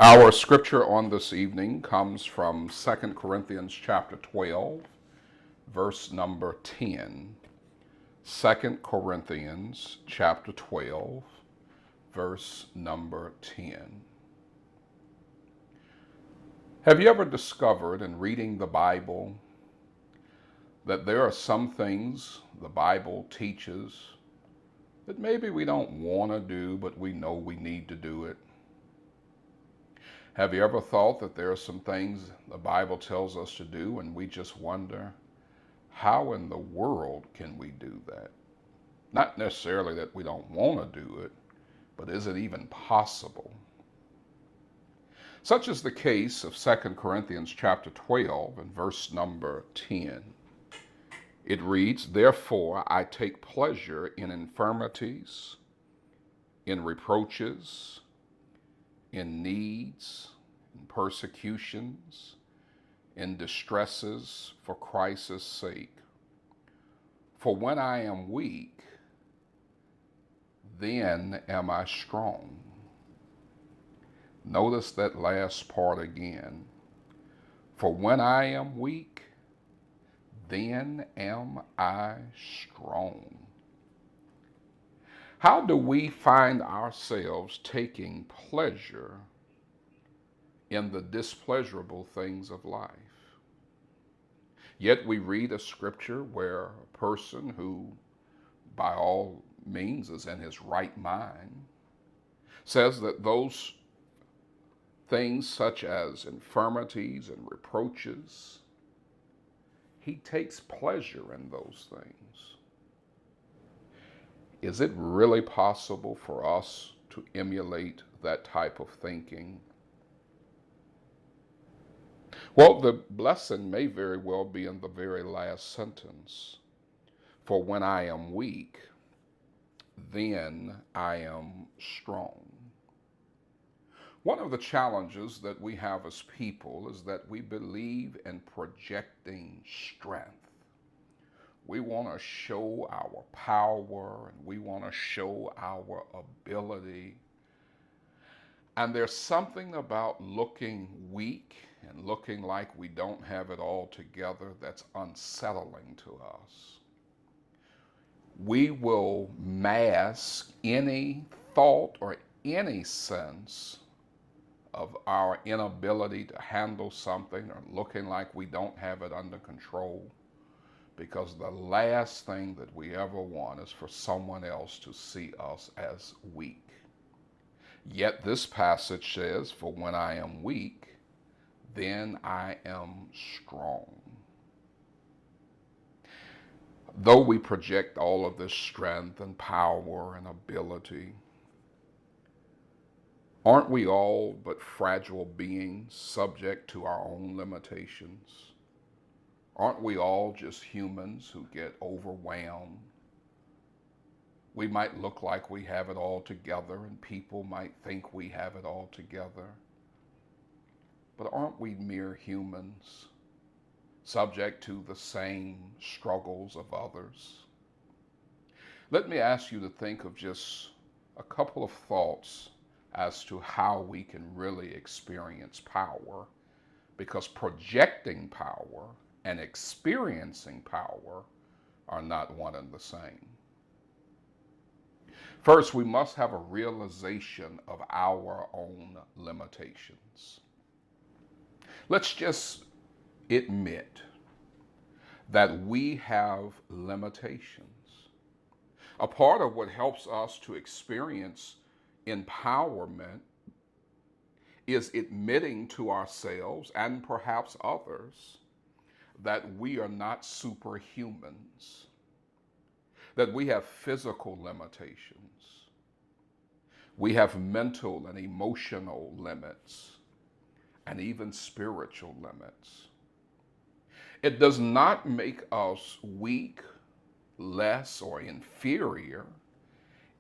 Our scripture on this evening comes from 2 Corinthians chapter 12, verse number 10. 2 Corinthians chapter 12, verse number 10. Have you ever discovered in reading the Bible that there are some things the Bible teaches that maybe we don't want to do, but we know we need to do it? Have you ever thought that there are some things the Bible tells us to do and we just wonder, how in the world can we do that? Not necessarily that we don't want to do it, but is it even possible? Such is the case of 2 Corinthians chapter 12 and verse number 10. It reads, "Therefore I take pleasure in infirmities, in reproaches, in needs, in persecutions, in distresses for Christ's sake. For when I am weak, then am I strong." Notice that last part again. For when I am weak, then am I strong. How do we find ourselves taking pleasure in the displeasurable things of life? Yet we read a scripture where a person who, by all means, is in his right mind, says that those things such as infirmities and reproaches, he takes pleasure in those things. Is it really possible for us to emulate that type of thinking? Well, the blessing may very well be in the very last sentence. For when I am weak, then I am strong. One of the challenges that we have as people is that we believe in projecting strength. We want to show our power and we want to show our ability. And there's something about looking weak and looking like we don't have it all together that's unsettling to us. We will mask any thought or any sense of our inability to handle something or looking like we don't have it under control, because the last thing that we ever want is for someone else to see us as weak. Yet this passage says, for when I am weak, then I am strong. Though we project all of this strength and power and ability, aren't we all but fragile beings subject to our own limitations? Aren't we all just humans who get overwhelmed? We might look like we have it all together and people might think we have it all together. But aren't we mere humans, subject to the same struggles of others? Let me ask you to think of just a couple of thoughts as to how we can really experience power, because projecting power and experiencing power are not one and the same. First, we must have a realization of our own limitations. Let's just admit that we have limitations. A part of what helps us to experience empowerment is admitting to ourselves and perhaps others that we are not superhumans, that we have physical limitations, we have mental and emotional limits, and even spiritual limits. It does not make us weak, less, or inferior.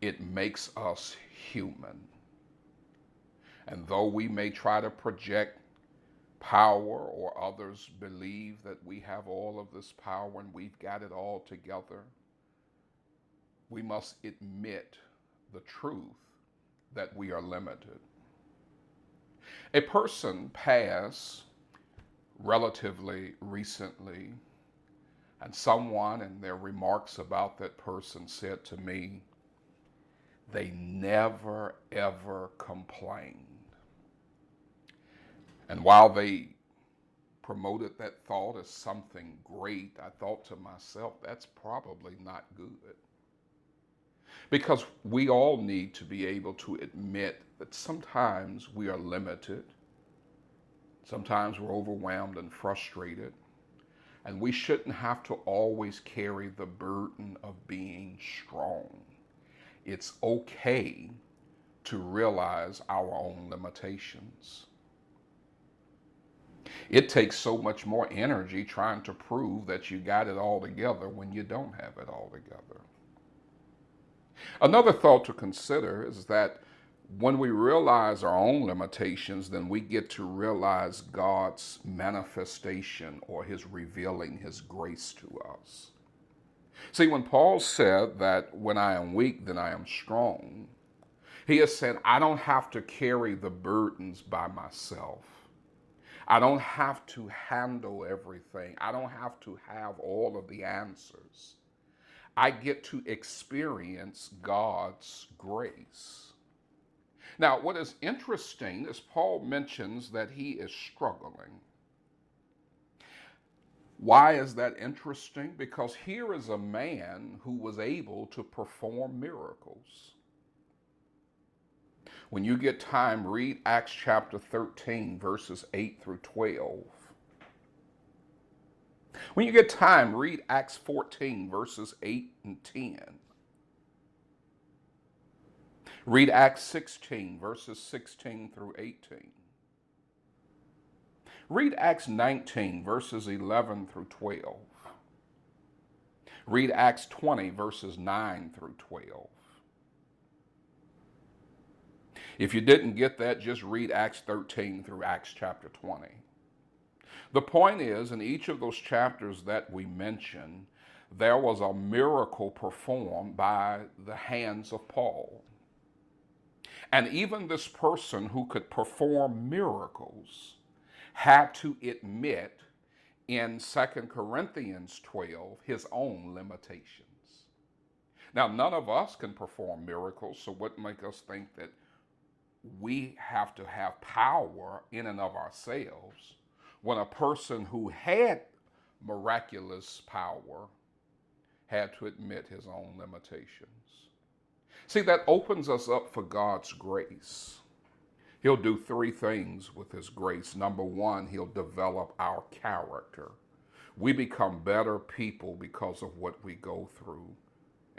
It makes us human. And though we may try to project power, or others believe that we have all of this power and we've got it all together, we must admit the truth that we are limited. A person passed relatively recently, and someone in their remarks about that person said to me, they never ever complained. And while they promoted that thought as something great, I thought to myself, that's probably not good. Because we all need to be able to admit that sometimes we are limited, sometimes we're overwhelmed and frustrated, and we shouldn't have to always carry the burden of being strong. It's okay to realize our own limitations. It takes so much more energy trying to prove that you got it all together when you don't have it all together. Another thought to consider is that when we realize our own limitations, then we get to realize God's manifestation or his revealing his grace to us. See, when Paul said that when I am weak, then I am strong, he is saying I don't have to carry the burdens by myself. I don't have to handle everything. I don't have to have all of the answers. I get to experience God's grace. Now, what is interesting is Paul mentions that he is struggling. Why is that interesting? Because here is a man who was able to perform miracles. When you get time, read Acts chapter 13, verses 8 through 12. When you get time, read Acts 14, verses 8 and 10. Read Acts 16, verses 16 through 18. Read Acts 19, verses 11 through 12. Read Acts 20, verses 9 through 12. If you didn't get that, just read Acts 13 through Acts chapter 20. The point is, in each of those chapters that we mention, there was a miracle performed by the hands of Paul. And even this person who could perform miracles had to admit in 2 Corinthians 12 his own limitations. Now, none of us can perform miracles, so what makes us think that we have to have power in and of ourselves when a person who had miraculous power had to admit his own limitations? See, that opens us up for God's grace. He'll do three things with his grace. Number one, he'll develop our character. We become better people because of what we go through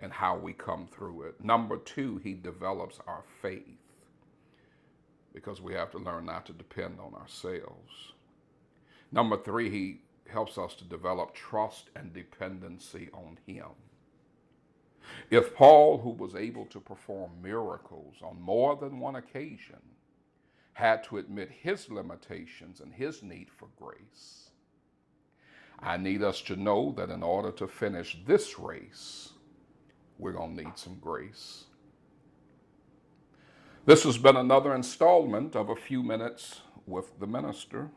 and how we come through it. Number two, he develops our faith because we have to learn not to depend on ourselves. Number three, he helps us to develop trust and dependency on him. If Paul, who was able to perform miracles on more than one occasion, had to admit his limitations and his need for grace, I need us to know that in order to finish this race, we're going to need some grace. This has been another installment of A Few Minutes with the Minister.